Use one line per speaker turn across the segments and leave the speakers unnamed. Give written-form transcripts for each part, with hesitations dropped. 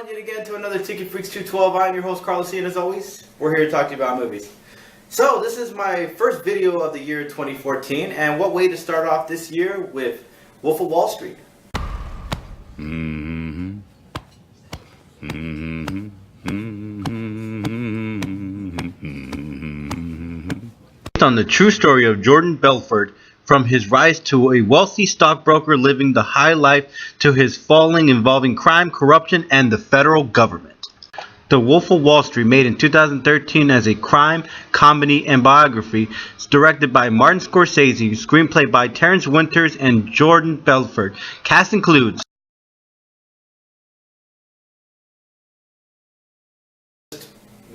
everyone, yet again to another Ticket Freaks 212. I'm your host, Carlos, and as always, we're here to talk to you about movies. So, this is my first video of the year 2014, and what way to start off this year with Wolf of Wall Street.
Based on the true story of Jordan Belfort, from his rise to a wealthy stockbroker living the high life to his falling involving crime, corruption, and the federal government. The Wolf of Wall Street, made in 2013 as a crime, comedy, and biography, is directed by Martin Scorsese, screenplay by Terrence Winters and Jordan Belfort. Cast includes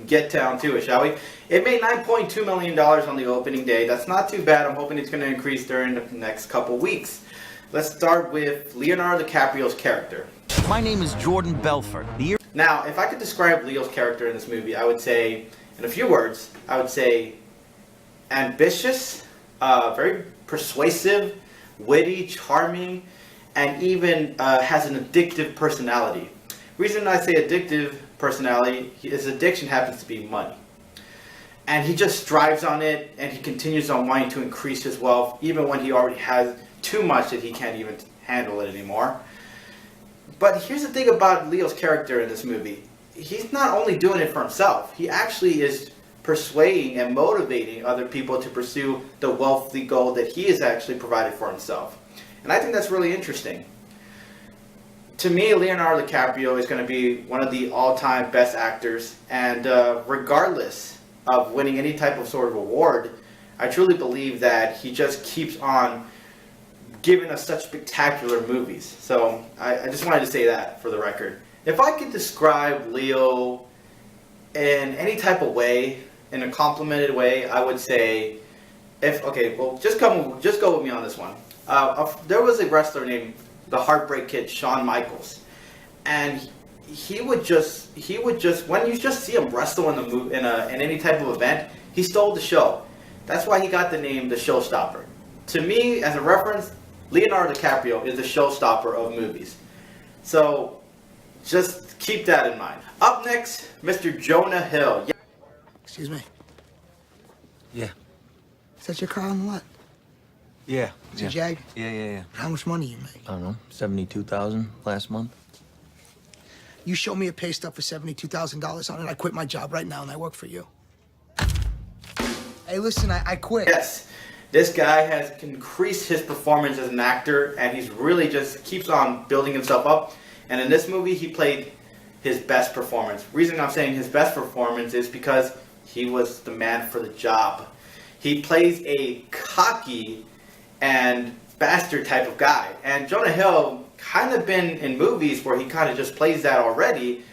Get down to it, shall we? It made $9.2 million on the opening day. That's not too bad. I'm hoping it's going to increase during the next couple weeks. Let's start with Leonardo DiCaprio's character.
My name is Jordan Belfort.
Now, if I could describe Leo's character in this movie, I would say, in a few words, I would say ambitious, very persuasive, witty, charming, and even has an addictive personality. Reason I say addictive personality, his addiction happens to be money. And he just strives on it, and he continues on wanting to increase his wealth, even when he already has too much that he can't even handle it anymore. But here's the thing about Leo's character in this movie. He's not only doing it for himself, he actually is persuading and motivating other people to pursue the wealthy goal that he has actually provided for himself. And I think that's really interesting. To me, Leonardo DiCaprio is going to be one of the all-time best actors, and regardless of winning any type of sort of award, I truly believe that he just keeps on giving us such spectacular movies. So I just wanted to say that for the record. If I could describe Leo in any type of way, in a complimented way, I would say, just go with me on this one. There was a wrestler named the Heartbreak Kid, Shawn Michaels, and he would just when you just see him wrestle in any type of event, he stole the show. That's why he got the name the Showstopper. To me, as a reference, Leonardo DiCaprio is the showstopper of movies. So just keep that in mind. Up next, Mr. Jonah Hill.
Excuse me.
Yeah.
Is that your car on the lot?
Yeah.
It's a Jag?
Yeah.
How much money you make?
I don't know, 72,000 last month.
You show me a pay stub for $72,000 on it, I quit my job right now and I work for you. Hey, listen, I quit.
Yes, this guy has increased his performance as an actor, and he's really just keeps on building himself up. And in this movie, he played his best performance. Reason I'm saying his best performance is because he was the man for the job. He plays a cocky and bastard type of guy. And Jonah Hill kind of been in movies where he kind of just plays that already.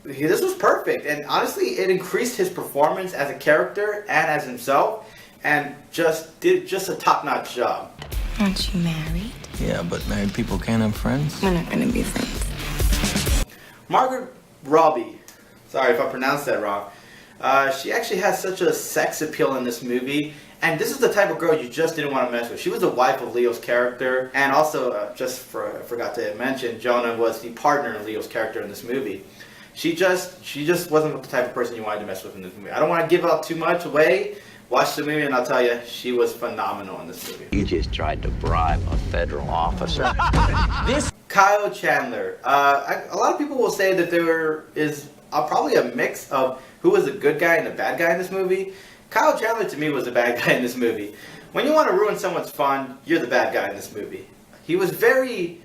This was perfect, and honestly, it increased his performance as a character and as himself, and did a top-notch job.
Aren't you married?
Yeah, but married people can't have friends.
We're not gonna be friends.
Margaret Robbie, sorry if I pronounced that wrong. She actually has such a sex appeal in this movie, and this is the type of girl you just didn't want to mess with. She was the wife of Leo's character, and also, I forgot to mention, Jonah was the partner of Leo's character in this movie. She just wasn't the type of person you wanted to mess with in this movie. I don't want to give out too much away. Watch the movie and I'll tell you, she was phenomenal in this movie.
You just tried to bribe a federal officer.
Kyle Chandler. A lot of people will say that there is probably a mix of who was a good guy and a bad guy in this movie. Kyle Chandler to me was a bad guy in this movie. When you want to ruin someone's fun, you're the bad guy in this movie. He was very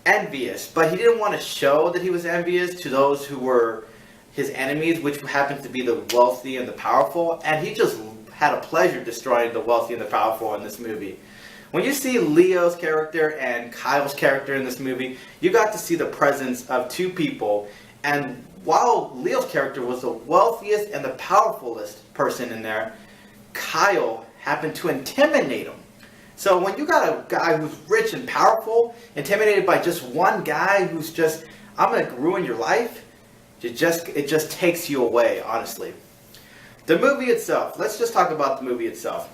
envious, but he didn't want to show that he was envious to those who were his enemies, which happened to be the wealthy and the powerful, and he just had a pleasure destroying the wealthy and the powerful in this movie. When you see Leo's character and Kyle's character in this movie, you got to see the presence of two people, and while Leo's character was the wealthiest and the powerfulest person in there, Kyle happened to intimidate him. So when you got a guy who's rich and powerful, intimidated by just one guy who's just, I'm going to ruin your life, it just takes you away, honestly. The movie itself, let's just talk about the movie itself.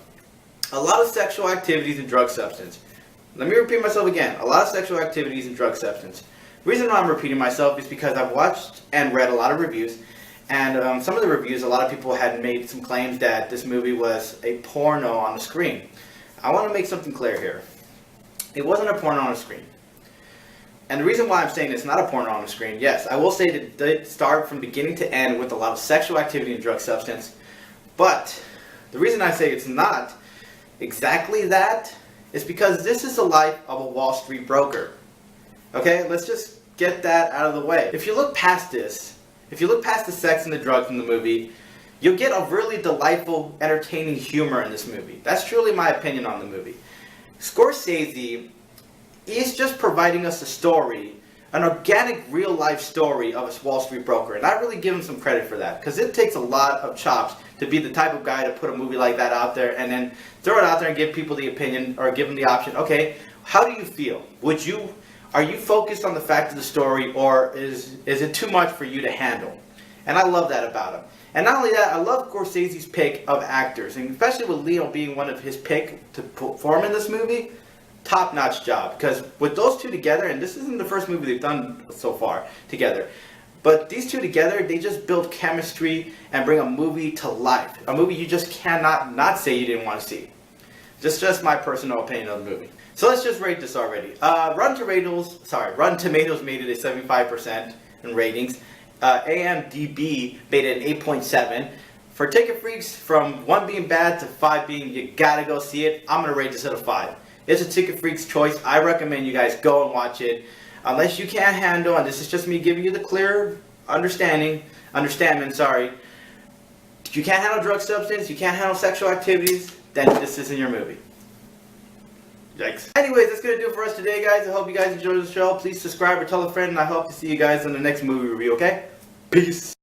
A lot of sexual activities and drug substance. Let me repeat myself again. A lot of sexual activities and drug substance. The reason why I'm repeating myself is because I've watched and read a lot of reviews, and some of the reviews, a lot of people had made some claims that this movie was a porno on the screen. I want to make something clear here. It wasn't a porno on the screen. And the reason why I'm saying it's not a porno on the screen, yes, I will say that it did start from beginning to end with a lot of sexual activity and drug substance, but the reason I say it's not exactly that is because this is the life of a Wall Street broker. Okay, let's just get that out of the way. If you look past this, if you look past the sex and the drugs in the movie, you'll get a really delightful, entertaining humor in this movie. That's truly my opinion on the movie. Scorsese is just providing us a story, an organic, real-life story of a Wall Street broker. And I really give him some credit for that, because it takes a lot of chops to be the type of guy to put a movie like that out there and then throw it out there and give people the opinion, or give them the option, okay, how do you feel? Are you focused on the fact of the story, or is it too much for you to handle? And I love that about him. And not only that, I love Scorsese's pick of actors, and especially with Leo being one of his pick to perform in this movie. Top-notch job, because with those two together, and this isn't the first movie they've done so far together, but these two together, they just build chemistry and bring a movie to life. A movie you just cannot not say you didn't want to see. Just my personal opinion of the movie. So let's just rate this already. Rotten Tomatoes made it a 75% in ratings. AMDB made it an 8.7. For Ticket Freaks, from 1 being bad to 5 being you gotta go see it, I'm gonna rate this at a 5. It's a Ticket Freaks choice. I recommend you guys go and watch it. Unless you can't handle, and this is just me giving you the clear understanding, you can't handle drug substance, you can't handle sexual activities, then this isn't your movie. Yikes. Anyways, that's going to do it for us today, guys. I hope you guys enjoyed the show. Please subscribe or tell a friend, and I hope to see you guys in the next movie review, okay? Peace.